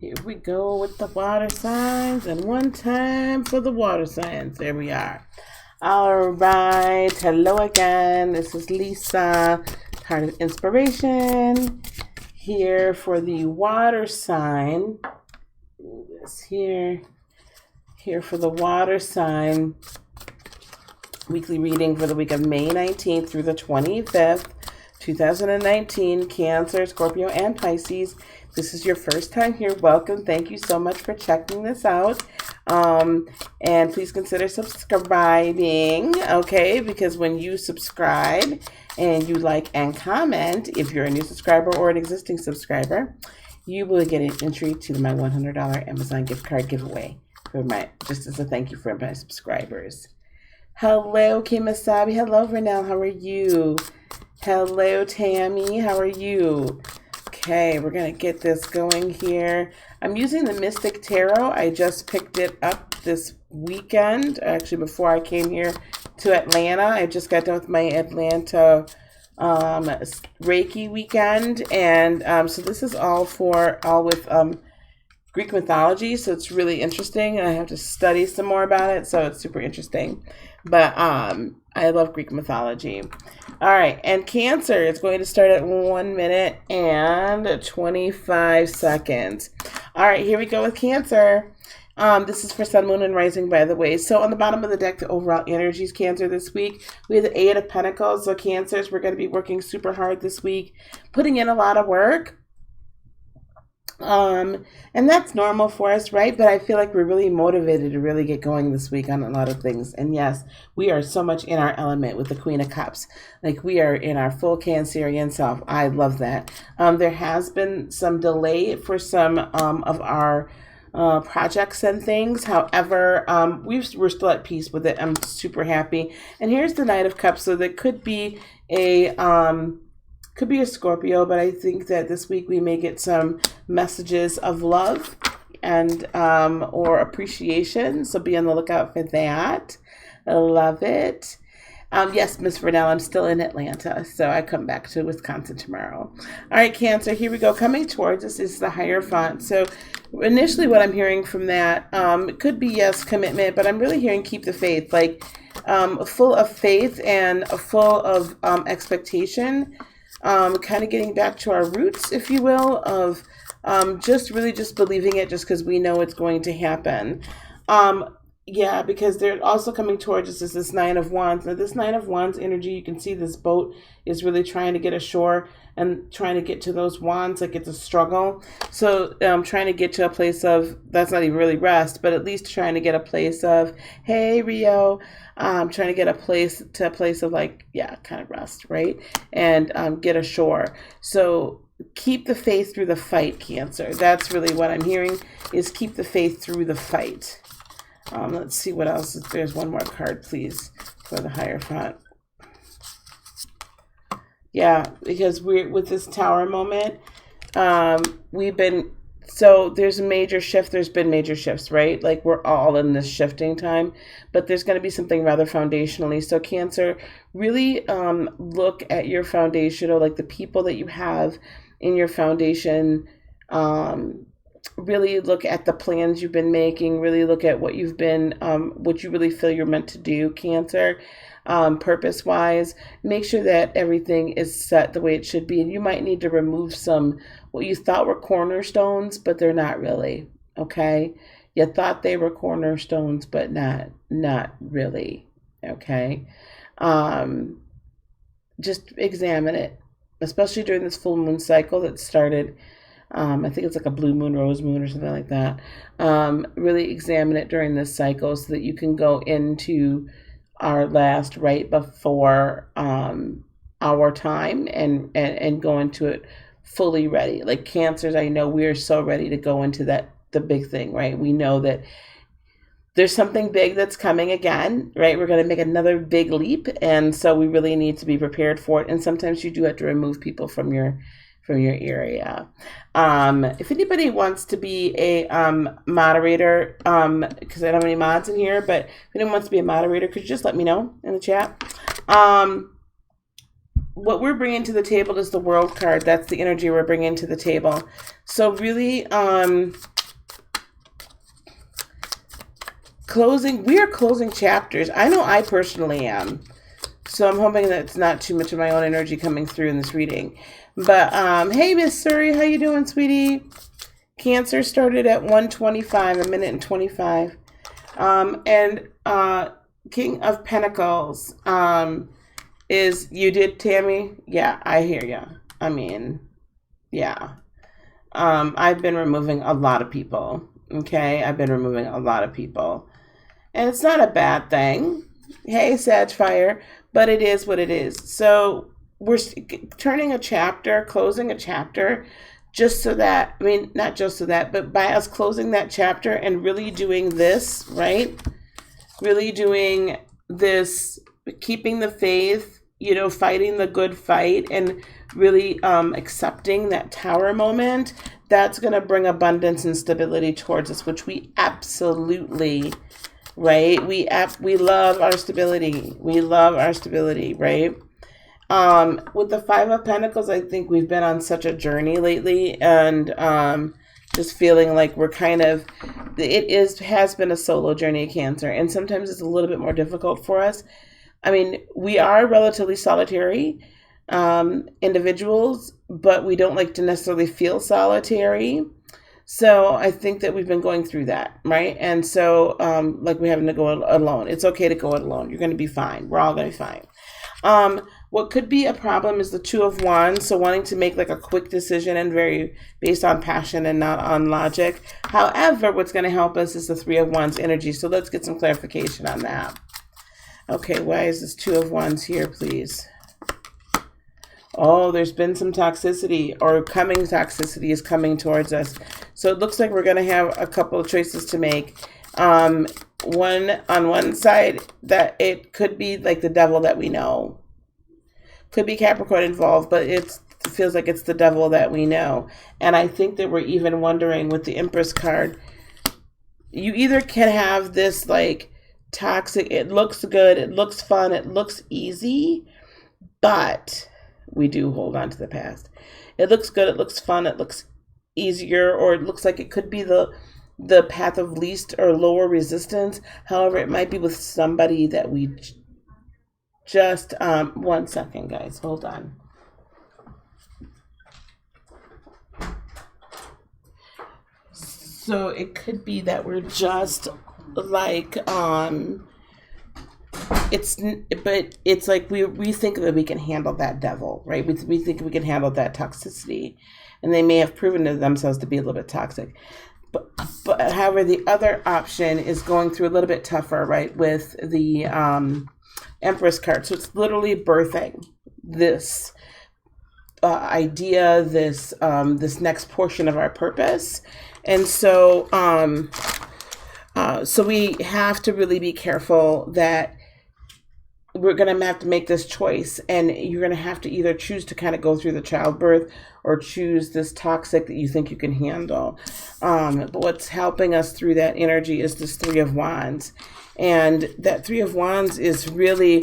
Here we go with the water signs, and one time for the water signs. There we are. All right. Hello again. This is Lisa, Heart of Inspiration, here for the water sign. This here for the water sign weekly reading for the week of May 19th through the 25th, 2019, Cancer, Scorpio, and Pisces. This is your first time here. Welcome. Thank you so much for checking this out. And please consider subscribing, okay? Because when you subscribe and you like and comment, if you're a new subscriber or an existing subscriber, you will get an entry to my $100 Amazon gift card giveaway for just as a thank you for my subscribers. Hello, Kimasabi. Hello, Renelle. How are you? Hello, Tammy. How are you? Okay, we're going to get this going here. I'm using the Mystic Tarot. I just picked it up this weekend, actually before I came here to Atlanta. I just got done with my Atlanta Reiki weekend, and so this is all with Greek mythology, so it's really interesting, and I have to study some more about it, so it's super interesting. But I love Greek mythology. All right, and Cancer is going to start at 1 minute and 25 seconds. All right, here we go with Cancer. This is for Sun, Moon, and Rising, by the way. So on the bottom of the deck, the overall energies, Cancer, this week, we have the Eight of Pentacles. So Cancers, we're going to be working super hard this week, putting in a lot of work. And that's normal for us, right? But I feel like we're really motivated to really get going this week on a lot of things. And yes, we are so much in our element with the Queen of Cups. Like we are in our full Cancerian self. I love that. There has been some delay for some of our projects and things. However, we're still at peace with it. I'm super happy. And here's the Knight of Cups. So there could be a Scorpio, but I think that this week we may get some messages of love and or appreciation. So be on the lookout for that. I love it. Yes, Miss Vernell, I'm still in Atlanta, so I come back to Wisconsin tomorrow. All right, Cancer, here we go. Coming towards us is the Hierophant. So initially what I'm hearing from that, it could be, yes, commitment, but I'm really hearing keep the faith, like full of faith and full of expectation. Kind of getting back to our roots, if you will, of just believing it just because we know it's going to happen. Yeah, because they're also coming towards us is this Nine of Wands. Now, this Nine of Wands energy, you can see this boat is really trying to get ashore and trying to get to those wands, like it's a struggle. So trying to get to a place of, that's not even really rest, but at least trying to get a place of, hey, Rio, trying to get a place of like, yeah, kind of rest, right? And get ashore. So keep the faith through the fight, Cancer. That's really what I'm hearing, is keep the faith through the fight. Let's see what else. There's one more card, please, for the Hierophant. Yeah, because we're with this Tower moment. There's a major shift. There's been major shifts, right? Like we're all in this shifting time, but there's going to be something rather foundationally. So Cancer, really look at your foundational, like the people that you have in your foundation. Really look at the plans you've been making, really look at what you've been, what you really feel you're meant to do, Cancer, purpose-wise. Make sure that everything is set the way it should be. And you might need to remove some, what you thought were cornerstones, but they're not really, okay? You thought they were cornerstones, but not really, okay? Just examine it, especially during this full moon cycle that started, I think it's like a blue moon, rose moon, or something like that. Really examine it during this cycle so that you can go into our last right before our time and go into it fully ready. Like Cancers, I know we are so ready to go into the big thing, right? We know that there's something big that's coming again, right? We're going to make another big leap, and so we really need to be prepared for it. And sometimes you do have to remove people from your area. If anybody wants to be a moderator, because I don't have any mods in here, but if anyone wants to be a moderator, could you just let me know in the chat? What we're bringing to the table is the World card. That's the energy we're bringing to the table. So really, we are closing chapters. I know I personally am. So I'm hoping that it's not too much of my own energy coming through in this reading. But hey, Miss Suri, how you doing, sweetie? Cancer started at 1:25, a minute and 25. And King of Pentacles is, you did, Tammy? Yeah, I hear ya. I mean, yeah. I've been removing a lot of people. Okay, I've been removing a lot of people. And it's not a bad thing. Hey, Sagfire, but it is what it is. So we're turning a chapter, closing a chapter, just so that, I mean, not just so that, but by us closing that chapter and really doing this, right? Really doing this, keeping the faith, you know, fighting the good fight, and really accepting that tower moment, that's going to bring abundance and stability towards us, which we absolutely, right? We love our stability. We love our stability, right? With the Five of Pentacles, I think we've been on such a journey lately, and just feeling like we're kind of, has been a solo journey, Cancer, and sometimes it's a little bit more difficult for us. I mean, we are relatively solitary individuals, but we don't like to necessarily feel solitary. So I think that we've been going through that, right? And so like we having to go alone. It's okay to go it alone. You're going to be fine. We're all going to be fine. What could be a problem is the Two of Wands. So wanting to make like a quick decision and very based on passion and not on logic. However, what's going to help us is the Three of Wands energy. So let's get some clarification on that. Okay, why is this Two of Wands here, please? Oh, there's been some toxicity, or coming toxicity is coming towards us. So it looks like we're going to have a couple of choices to make. One on one side, that it could be like the devil that we know. Could be Capricorn involved, but it feels like it's the devil that we know. And I think that we're even wondering with the Empress card, you either can have this like toxic, it looks good, it looks fun, it looks easy, but we do hold on to the past. It looks good, it looks fun, it looks easier, or it looks like it could be the path of least or lower resistance. However, it might be with somebody that we just, 1 second, guys, hold on. So it could be that we're just like, it's like we think that we can handle that devil, right? We think we can handle that toxicity, and they may have proven to themselves to be a little bit toxic. But however, the other option is going through a little bit tougher, right, with the Empress card. So it's literally birthing this idea, this next portion of our purpose. And so so we have to really be careful that we're going to have to make this choice, and you're going to have to either choose to kind of go through the childbirth or choose this toxic that you think you can handle. But what's helping us through that energy is this Three of Wands. And that Three of Wands is really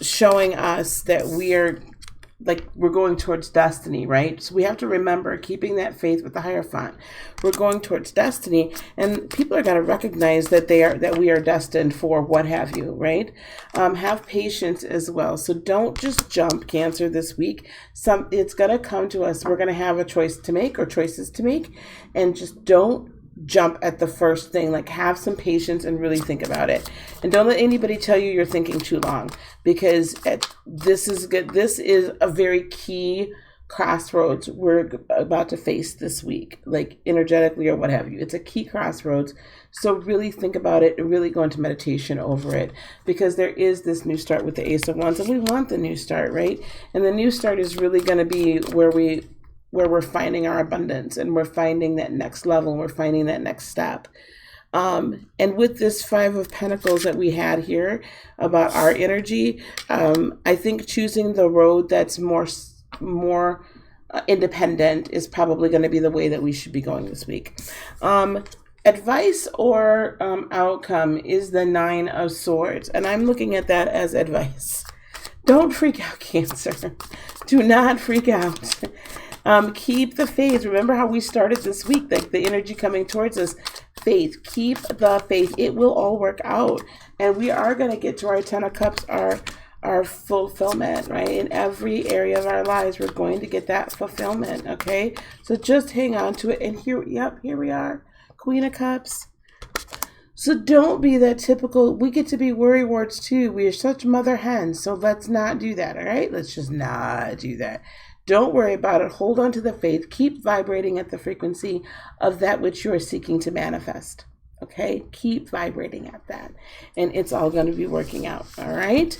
showing us that we're going towards destiny, right? So we have to remember keeping that faith with the Hierophant. We're going towards destiny, and people are going to recognize that we are destined for what have you, right? Have patience as well. So don't just jump, Cancer, this week. It's going to come to us. We're going to have a choice to make or choices to make, and just don't jump at the first thing. Like, have some patience and really think about it, and don't let anybody tell you you're thinking too long, because this is good. This is a very key crossroads we're about to face this week, like energetically or what have you. It's a key crossroads. So really think about it and really go into meditation over it, because there is this new start with the Ace of Wands, and we want the new start, right? And the new start is really going to be where we're finding our abundance, and we're finding that next level, and we're finding that next step. And with this Five of Pentacles that we had here about our energy, I think choosing the road that's more independent is probably going to be the way that we should be going this week. Advice or outcome is the Nine of Swords, and I'm looking at that as advice. Don't freak out, Cancer. Do not freak out. Keep the faith. Remember how we started this week, like the energy coming towards us. faith. Keep the faith. It will all work out. And we are going to get to our 10 of Cups, our fulfillment, right? In every area of our lives, we're going to get that fulfillment, okay? So just hang on to it. And here we are, Queen of Cups. So don't be that typical, we get to be worrywarts too. We are such mother hens, so let's not do that, all right? Let's just not do that. Don't worry about it. Hold on to the faith. Keep vibrating at the frequency of that which you are seeking to manifest, okay? Keep vibrating at that, and it's all going to be working out, all right?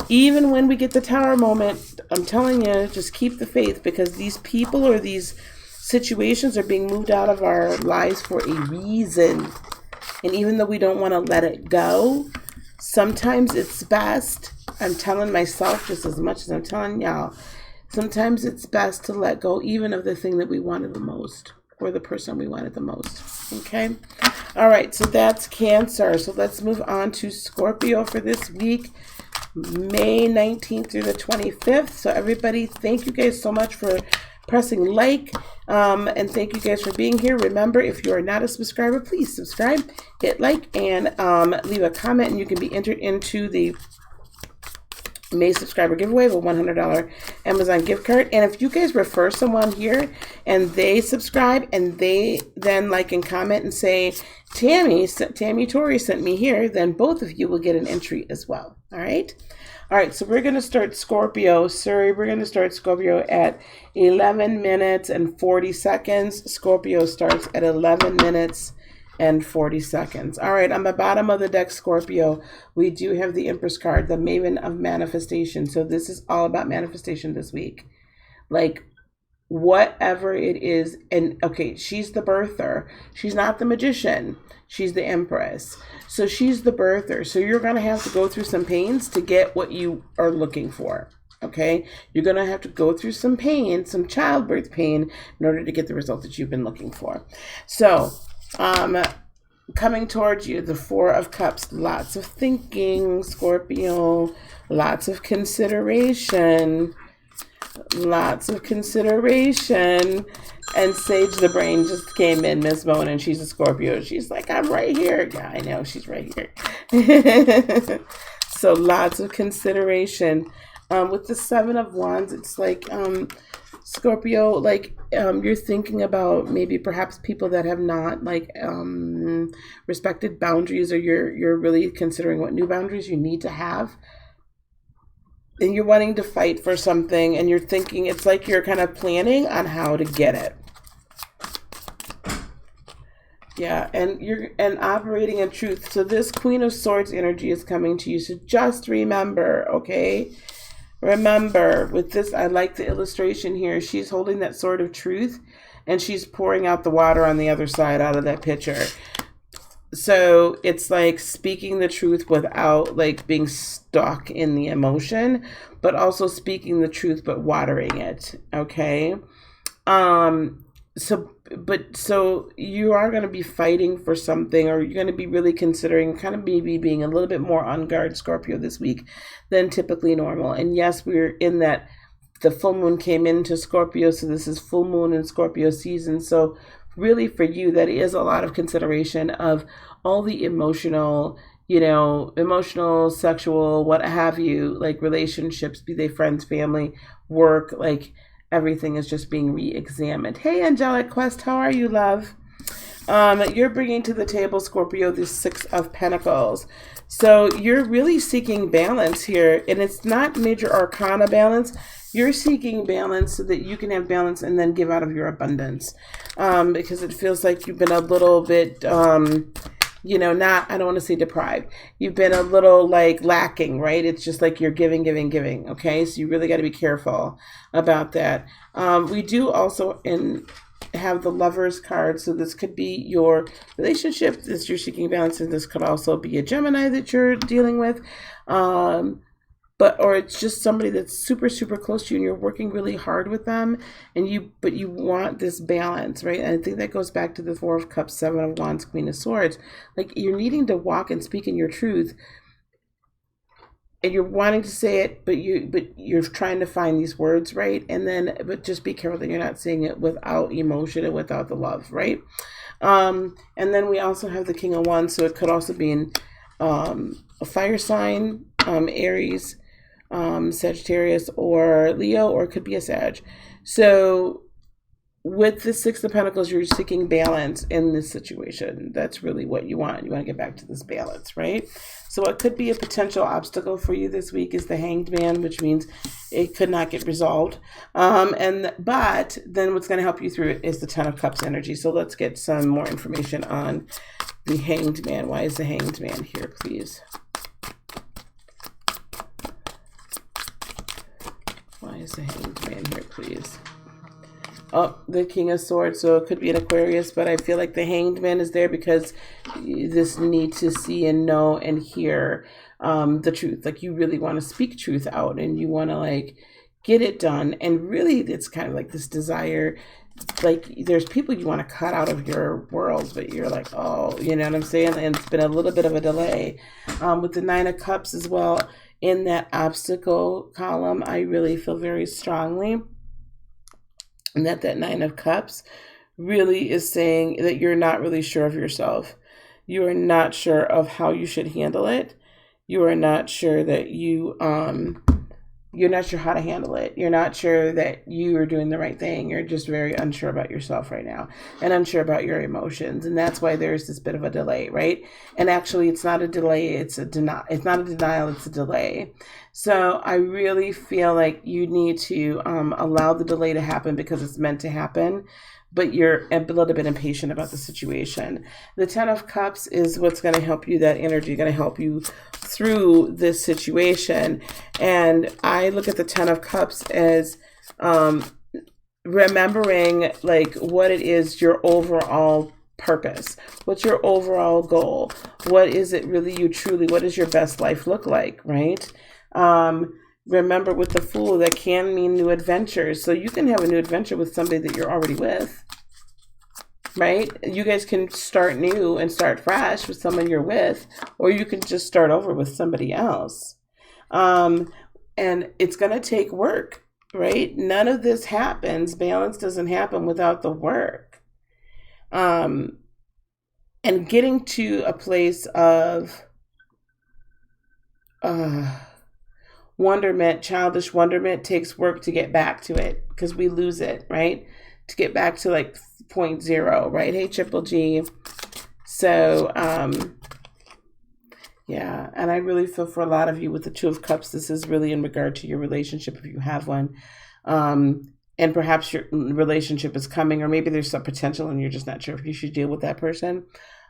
Even when we get the Tower moment, I'm telling you, just keep the faith, because these people or these situations are being moved out of our lives for a reason. And even though we don't want to let it go, sometimes it's best, I'm telling myself just as much as I'm telling y'all, sometimes it's best to let go even of the thing that we wanted the most, or the person we wanted the most, okay? All right, so that's Cancer. So let's move on to Scorpio for this week, May 19th through the 25th. So everybody, thank you guys so much for pressing like, and thank you guys for being here. Remember, if you are not a subscriber, please subscribe, hit like, and leave a comment, and you can be entered into the May subscriber giveaway of a $100 Amazon gift card. And if you guys refer someone here and they subscribe and they then like and comment and say, Tammy Torrey sent me here, then both of you will get an entry as well. All right. All right, so we're going to start Scorpio. We're going to start Scorpio at 11 minutes and 40 seconds. Scorpio starts at 11 minutes and 40 seconds. All right, on the bottom of the deck, Scorpio, we do have the Empress card, the Maven of Manifestation. So this is all about manifestation this week. Like, whatever it is, and okay, she's the birther. She's not the magician. She's the Empress. So she's the birther. So you're going to have to go through some pains to get what you are looking for. Okay? You're going to have to go through some pain, some childbirth pain, in order to get the result that you've been looking for. So, coming towards you, the Four of Cups, lots of thinking, Scorpio, lots of consideration. And Sage the Brain just came in, Miss Bone, and she's a Scorpio. She's like, I'm right here. Yeah, I know, she's right here. So lots of consideration. With the Seven of Wands, it's like, Scorpio, like, you're thinking about maybe perhaps people that have not, like, respected boundaries, or you're really considering what new boundaries you need to have. And you're wanting to fight for something, and you're thinking, it's like you're kind of planning on how to get it. Yeah, and you're operating in truth. So this Queen of Swords energy is coming to you. So just remember, okay? Remember, with this, I like the illustration here. She's holding that sword of truth, and she's pouring out the water on the other side out of that pitcher. So it's like speaking the truth without like being stuck in the emotion, but also speaking the truth but watering it. Okay. So you are going to be fighting for something, or you're going to be really considering kind of maybe being a little bit more on guard, Scorpio, this week than typically normal. And yes, we're in that the full moon came into Scorpio, so this is full moon and Scorpio season. So really for you, that is a lot of consideration of all the emotional, sexual, what have you, like relationships, be they friends, family, work, like everything is just being re-examined. Hey, Angelic Quest, how are you, love? You're bringing to the table, Scorpio, the Six of Pentacles. So you're really seeking balance here, and it's not major arcana balance. You're seeking balance so that you can have balance and then give out of your abundance. Because it feels like you've been a little bit, not, I don't want to say deprived. You've been a little like lacking, right? It's just like you're giving. Okay. So you really got to be careful about that. We do also have the Lovers card. So this could be your relationship that you're seeking balance, and this could also be a Gemini that you're dealing with. Or it's just somebody that's super, super close to you, and you're working really hard with them, but you want this balance, right? And I think that goes back to the Four of Cups, Seven of Wands, Queen of Swords. Like, you're needing to walk and speak in your truth, and you're wanting to say it, but you're trying to find these words, right? But just be careful that you're not saying it without emotion and without the love, right? And then we also have the King of Wands, so it could also be in a fire sign, Aries, Sagittarius, or Leo, or it could be a Sag. So with the Six of Pentacles, you're seeking balance in this situation. That's really what you want. You want to get back to this balance, right? So what could be a potential obstacle for you this week is the Hanged Man, which means it could not get resolved. But then what's going to help you through it is the Ten of Cups energy. So let's get some more information on the Hanged Man. Why is the Hanged Man here, please? Why is the Hanged Man here, please? Oh, the King of Swords, so it could be an Aquarius, but I feel like the Hanged Man is there because this need to see and know and hear the truth. Like, you really want to speak truth out, and you want to, like, get it done. And really, it's kind of like this desire, like, there's people you want to cut out of your world, but you're like, oh, you know what I'm saying? And it's been a little bit of a delay. With the Nine of Cups as well, in that obstacle column, I really feel very strongly and that Nine of Cups really is saying that you're not really sure of yourself. You are not sure of how you should handle it. You are not sure that you're not sure how to handle it. You're not sure that you are doing the right thing. You're just very unsure about yourself right now and unsure about your emotions. And that's why there's this bit of a delay, right? And actually, it's not a delay. It's not a denial. It's a delay. So I really feel like you need to allow the delay to happen because it's meant to happen, but you're a little bit impatient about the situation. The Ten of Cups is what's going to help you, that energy, going to help you through this situation. And I look at the Ten of Cups as remembering, like, what it is, your overall purpose. What's your overall goal? What is it really you truly, what does your best life look like, right? Remember, with the Fool, that can mean new adventures. So you can have a new adventure with somebody that you're already with, right? You guys can start new and start fresh with someone you're with, or you can just start over with somebody else. And it's going to take work, right? None of this happens. Balance doesn't happen without the work. And getting to a place of wonderment, childish wonderment, takes work to get back to it, because we lose it, right? To get back to, like, point zero, right? Hey, Triple G. So, yeah, and I really feel for a lot of you with the Two of Cups, this is really in regard to your relationship, if you have one. And perhaps your relationship is coming, or maybe there's some potential and you're just not sure if you should deal with that person.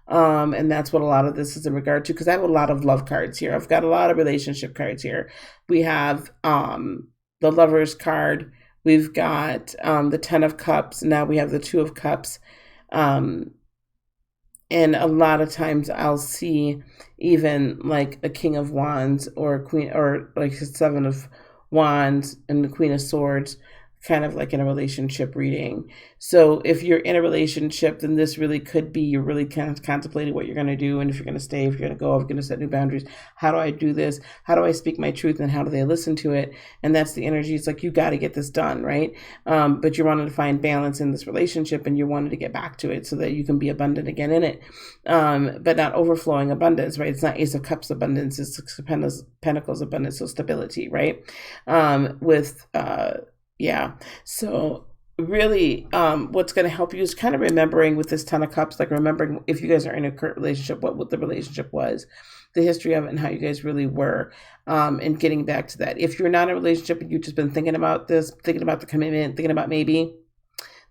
And that's what a lot of this is in regard to, because I have a lot of love cards here. I've got a lot of relationship cards here. We have the Lovers card. We've got the Ten of Cups. Now we have the Two of Cups. And a lot of times I'll see even like a King of Wands or a Queen, or like a Seven of Wands and the Queen of Swords, kind of like in a relationship reading. So if you're in a relationship, then this really could be, you're really kind of contemplating what you're going to do, and if you're going to stay, if you're going to go, if you're going to set new boundaries. How do I do this? How do I speak my truth, and how do they listen to it? And that's the energy. It's like, you got to get this done, right? But you're wanting to find balance in this relationship, and you wanted to get back to it so that you can be abundant again in it, but not overflowing abundance, right? It's not Ace of Cups abundance, it's Six of Pentacles abundance, so stability, right? Yeah. So really, what's going to help you is kind of remembering with this Ten of Cups, like remembering if you guys are in a current relationship, what the relationship was, the history of it, and how you guys really were, and getting back to that. If you're not in a relationship and you've just been thinking about this, thinking about the commitment, thinking about maybe,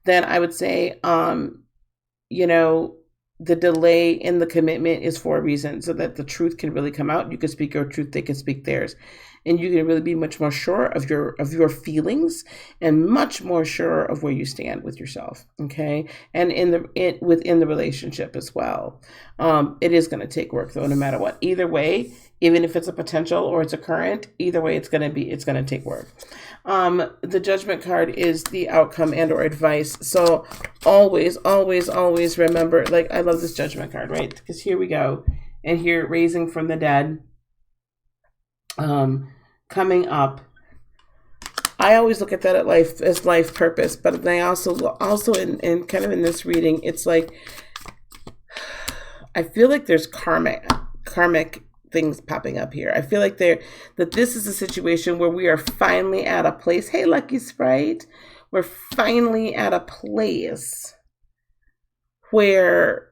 then I would say, you know, the delay in the commitment is for a reason, so that the truth can really come out. You can speak your truth, they can speak theirs. And you can really be much more sure of your feelings, and much more sure of where you stand with yourself. Okay, and within the relationship as well. It is going to take work, though, no matter what. Either way, even if it's a potential or it's a current, either way, it's going to take work. The Judgment card is the outcome and or advice. So always, always, always remember. Like, I love this Judgment card, right? Because here we go, and here, raising from the dead. Coming up, I always look at that as life purpose, but then I also in kind of in this reading, it's like I feel like there's karmic things popping up here. I feel like that this is a situation where we are finally at a place. Hey, Lucky Sprite. We're finally at a place where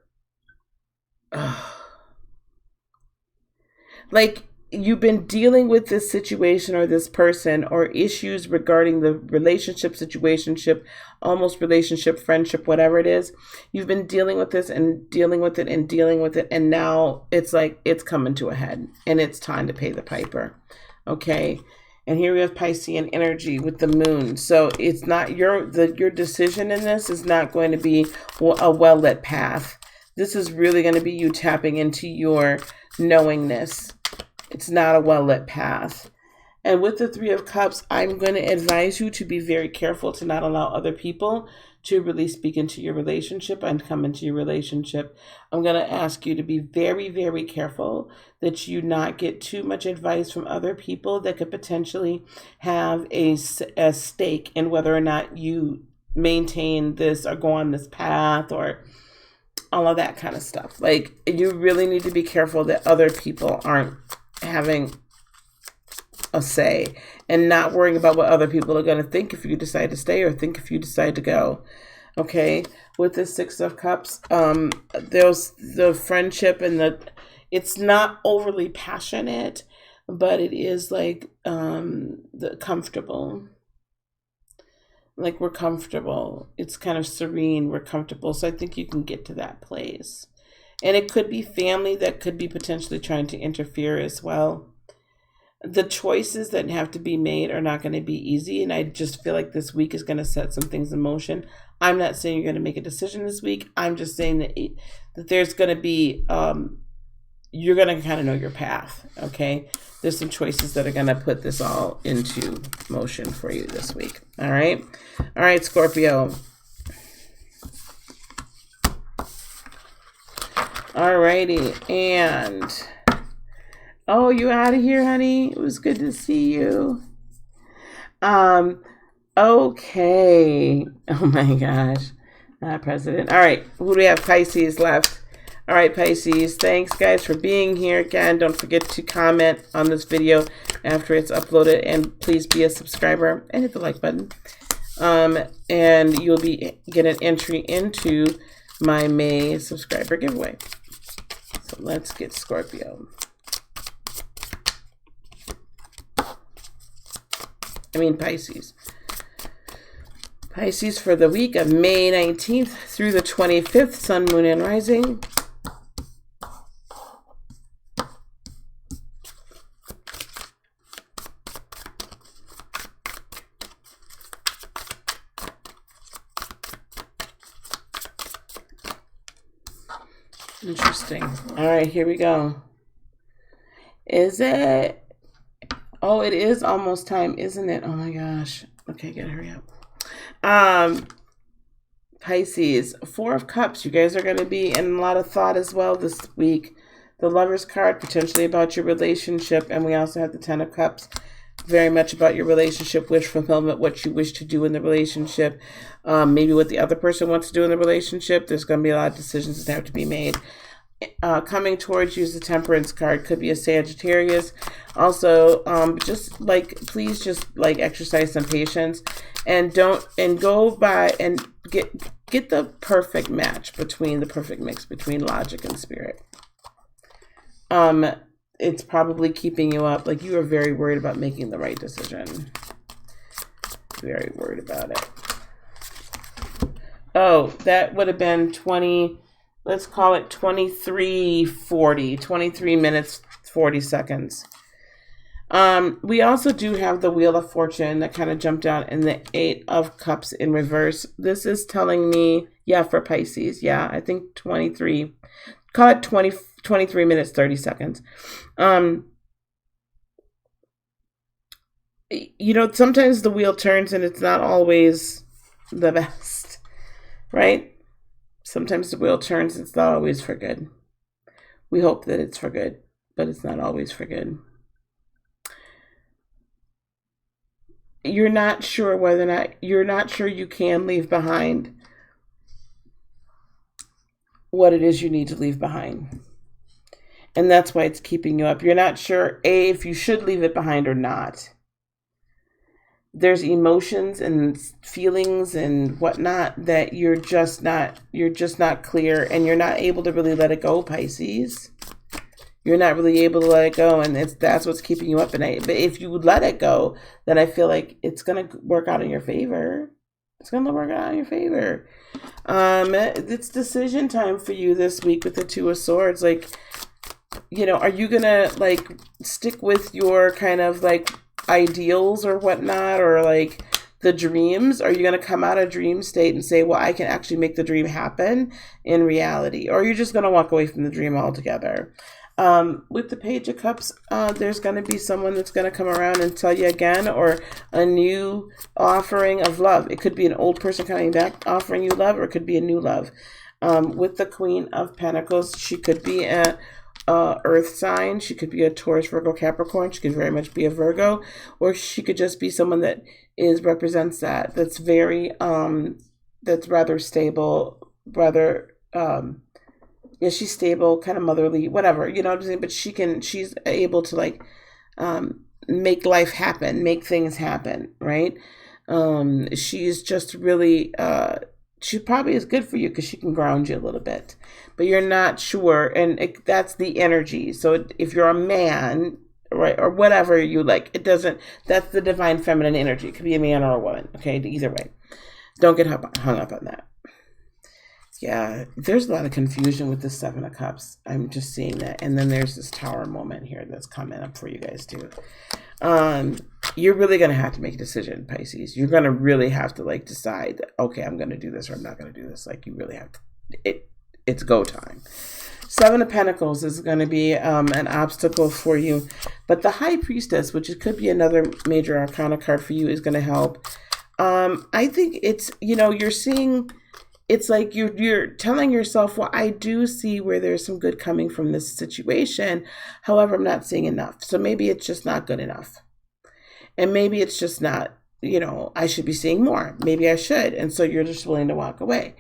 like you've been dealing with this situation or this person or issues regarding the relationship, situationship, almost relationship, friendship, whatever it is. You've been dealing with this and dealing with it and dealing with it. And now it's like it's coming to a head and it's time to pay the piper. Okay. And here we have Piscean energy with the moon. So it's not your decision in this is not going to be a well-lit path. This is really going to be you tapping into your knowingness. It's not a well-lit path. And with the Three of Cups, I'm going to advise you to be very careful to not allow other people to really speak into your relationship and come into your relationship. I'm going to ask you to be very, very careful that you not get too much advice from other people that could potentially have a stake in whether or not you maintain this or go on this path or all of that kind of stuff. Like, you really need to be careful that other people aren't having a say and not worrying about what other people are going to think if you decide to stay or think if you decide to go. Okay, with the Six of Cups, there's the friendship and it's not overly passionate, but it is like the comfortable. Like, we're comfortable. It's kind of serene. We're comfortable. So I think you can get to that place. And it could be family that could be potentially trying to interfere as well. The choices that have to be made are not going to be easy. And I just feel like this week is going to set some things in motion. I'm not saying you're going to make a decision this week. I'm just saying that there's going to be, you're going to kind of know your path. Okay. There's some choices that are going to put this all into motion for you this week. All right. All right, Scorpio. All righty. And, oh, you out of here, honey? It was good to see you. Okay. Oh my gosh. President. All right. Who do we have? Pisces left. All right, Pisces. Thanks, guys, for being here. Again, don't forget to comment on this video after it's uploaded. And please be a subscriber and hit the like button. And you'll get an entry into my May subscriber giveaway. So let's get Scorpio. Pisces. Pisces for the week of May 19th through the 25th, Sun, Moon, and Rising. Interesting. All right, here we go. Is it? Oh, it is almost time, isn't it? Oh my gosh. Okay, gotta hurry up. Pisces, Four of Cups. You guys are going to be in a lot of thought as well this week. The Lover's card, potentially about your relationship. And we also have the Ten of Cups, very much about your relationship, wish fulfillment, what you wish to do in the relationship. Maybe what the other person wants to do in the relationship. There's going to be a lot of decisions that have to be made. Coming towards you is the Temperance card. Could be a Sagittarius. Also, please just exercise some patience and go by and get the perfect match between the perfect mix between logic and spirit. It's probably keeping you up. Like, you are very worried about making the right decision. Very worried about it. Oh, that would have been 20. Let's call it 23:40, 23 minutes, 40 seconds. We also do have the Wheel of Fortune that kind of jumped out in the Eight of Cups in reverse. This is telling me, for Pisces, I think 23, call it 23 minutes, 30 seconds. Sometimes the wheel turns and it's not always the best, right? Sometimes the wheel turns, it's not always for good. We hope that it's for good, but it's not always for good. You're not sure you can leave behind what it is you need to leave behind. And that's why it's keeping you up. You're not sure, A, if you should leave it behind or not. There's emotions and feelings and whatnot that you're just not clear, and you're not able to really let it go, Pisces. You're not really able to let it go, and that's what's keeping you up at night. But if you would let it go, then I feel like it's going to work out in your favor. It's going to work out in your favor. It's decision time for you this week with the Two of Swords. Like, you know, are you going to, like, stick with your kind of, like, ideals or whatnot, or, like, the dreams? Are you going to come out of dream state and say, well, I can actually make the dream happen in reality? Or are you just going to walk away from the dream altogether? With the Page of Cups, there's going to be someone that's going to come around and tell you again, or a new offering of love. It could be an old person coming back offering you love, or it could be a new love. With the Queen of Pentacles, she could be a earth sign. She could be a Taurus, Virgo, Capricorn. She could very much be a Virgo, or she could just be someone that represents that's very that's rather stable, rather yeah, she's stable, kind of motherly, whatever, you know what I'm saying? But she's able to, like, make life happen, make things happen, right? She's just really, she probably is good for you because she can ground you a little bit, but you're not sure. And that's the energy. So if you're a man, right, or whatever you like, that's the divine feminine energy. It could be a man or a woman. Okay. Either way, don't get hung up on that. Yeah, there's a lot of confusion with the Seven of Cups. I'm just seeing that. And then there's this Tower moment here that's coming up for you guys too. You're really going to have to make a decision, Pisces. You're going to really have to, like, decide that, okay, I'm going to do this or I'm not going to do this. Like, you really have to, it's go time. Seven of Pentacles is going to be an obstacle for you. But the High Priestess, which could be another major arcana card for you, is going to help. I think it's, you know, you're seeing... It's like you're telling yourself, well, I do see where there's some good coming from this situation. However, I'm not seeing enough. So maybe it's just not good enough. And maybe it's just not, you know, I should be seeing more. Maybe I should. And so you're just willing to walk away.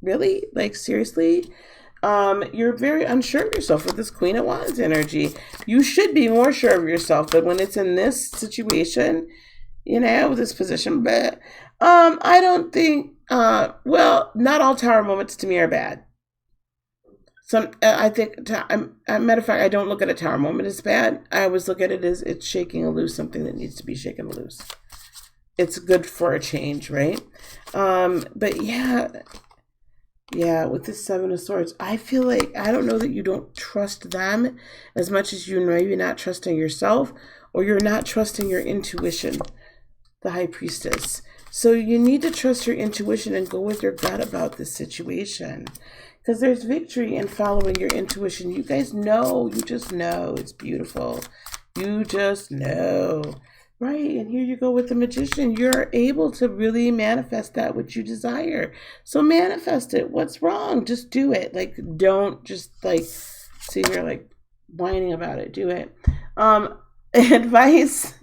Really? Like, seriously? You're very unsure of yourself with this Queen of Wands energy. You should be more sure of yourself. But when it's in this situation, you know, with this position, but I don't think... well, not all Tower moments to me are bad. Some, I think, matter of fact, I don't look at a Tower moment as bad. I always look at it as it's shaking loose something that needs to be shaken loose. It's good for a change, right? But yeah, with this Seven of Swords, I feel like, I don't know that you don't trust them as much as you maybe not trusting yourself, or you're not trusting your intuition, the High Priestess. So you need to trust your intuition and go with your gut about this situation, because there's victory in following your intuition. You guys know, you just know. It's beautiful. You just know, right? And here you go with the Magician. You're able to really manifest that which you desire. So manifest it. What's wrong? Just do it. Like, don't just, like, sit here, like, whining about it. Do it. Advice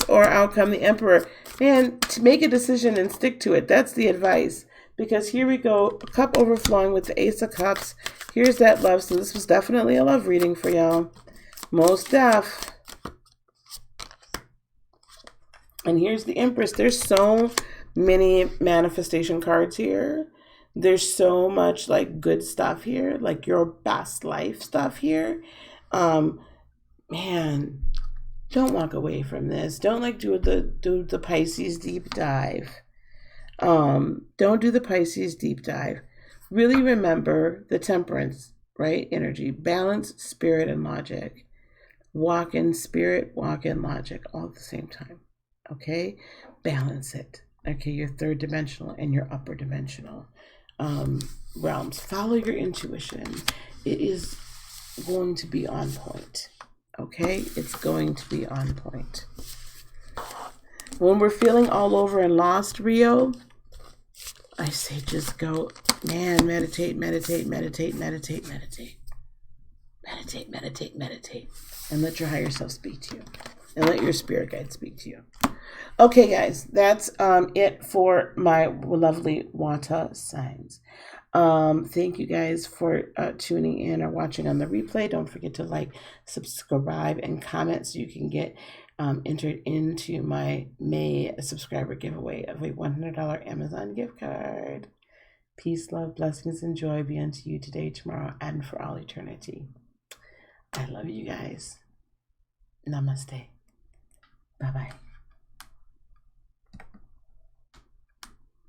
or outcome, the Emperor. Man, to make a decision and stick to it. That's the advice. Because here we go, a cup overflowing with the Ace of Cups. Here's that love. So this was definitely a love reading for y'all. Most def. And here's the Empress. There's so many manifestation cards here. There's so much, like, good stuff here. Like, your best life stuff here. Man, don't walk away from this. Don't, like, do the Pisces deep dive. Don't do the Pisces deep dive. Really remember the Temperance, right? Energy, balance, spirit, and logic. Walk in spirit, walk in logic, all at the same time. Okay? Balance it. Okay, your third dimensional and your upper dimensional realms. Follow your intuition. It is going to be on point. Okay, it's going to be on point. When we're feeling all over and lost, Rio, I say just go, man, meditate, meditate, meditate, meditate, meditate. Meditate, meditate, meditate. And let your higher self speak to you. And let your spirit guide speak to you. Okay, guys, that's it for my lovely water signs. Thank you guys for tuning in or watching on the replay. Don't forget to like, subscribe, and comment so you can get entered into my May subscriber giveaway of a $100 Amazon gift card. Peace, love, blessings, and joy be unto you today, tomorrow, and for all eternity. I love you guys. Namaste. Bye-bye.